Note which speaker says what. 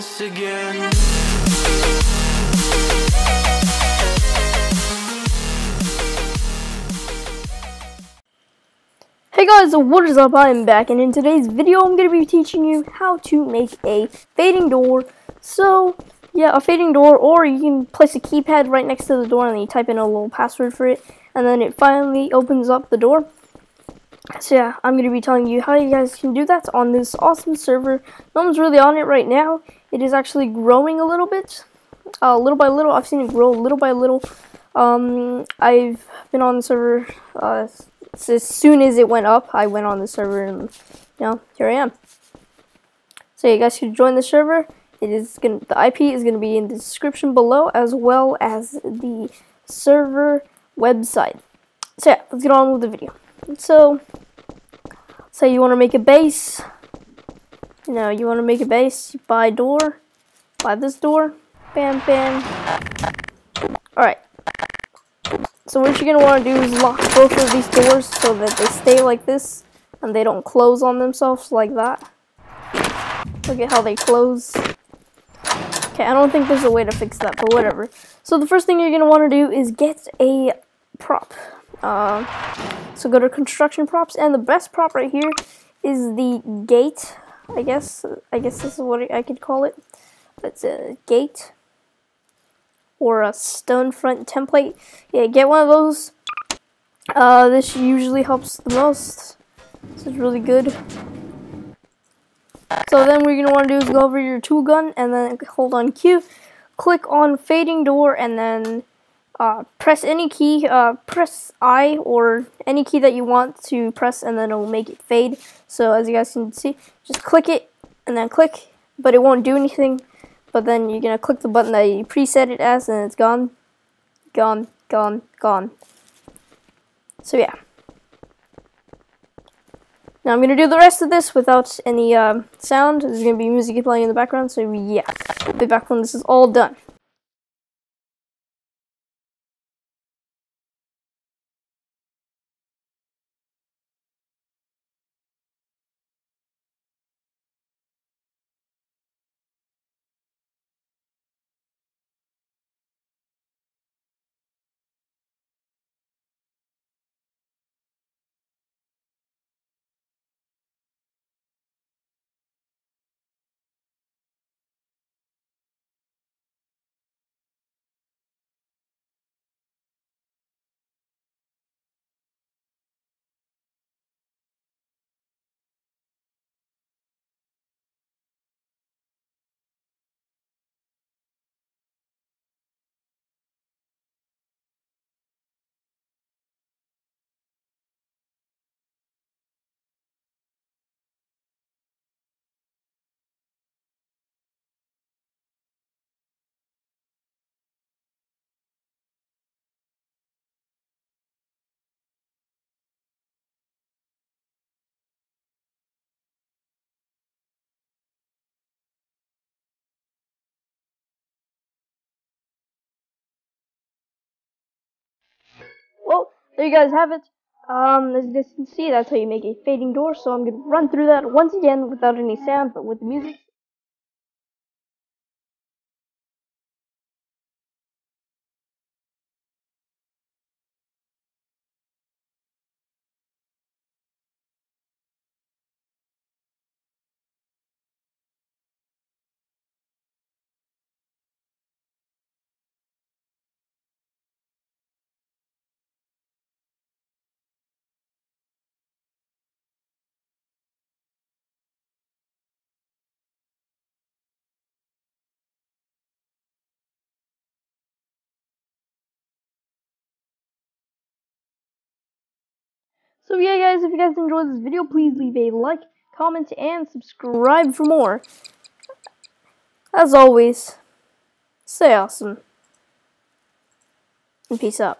Speaker 1: once again.
Speaker 2: Hey guys, what is up? I am back, and in today's video I'm going to be teaching you how to make a fading door. So yeah, a fading door, or you can place a keypad right next to the door and then you type in a little password for it, and then it finally opens up the door. So yeah, I'm going to be telling you how you guys can do that on this awesome server. No one's really on it right now. It is actually growing a little bit, little by little. I've seen it grow little by little. I've been on the server so as soon as it went up. I went on the server, and here I am. So you guys can join the server. The IP is gonna be in the description below, as well as the server website. So yeah, let's get on with the video. So say you want to make a base. You want to make a base. You buy a door. Buy this door. Bam, bam. All right. So what you're going to want to do is lock both of these doors so that they stay like this and they don't close on themselves like that. Look at how they close. Okay, I don't think there's a way to fix that, but whatever. So the first thing you're going to want to do is get a prop. So go to construction props, and the best prop right here is the gate. I guess this is what I could call it. It's a gate. Or a stone front template. Yeah, get one of those. This usually helps the most. This is really good. So then what you're gonna want to do is go over your tool gun and then hold on Q, click on fading door, and then press any key. Press I or any key that you want to press, and then it will make it fade. So as you guys can see, just click it and then click, but it won't do anything. But then you're going to click the button that you preset it as, and it's gone, gone, gone, gone. So yeah. Now I'm going to do the rest of this without any sound. There's going to be music playing in the background, so yeah. I'll be back when this is all done. Well, there you guys have it. As you guys can see, that's how you make a fading door. So I'm going to run through that once again without any sound, but with the music. So yeah guys, if you guys enjoyed this video, please leave a like, comment, and subscribe for more. As always, stay awesome, and peace out.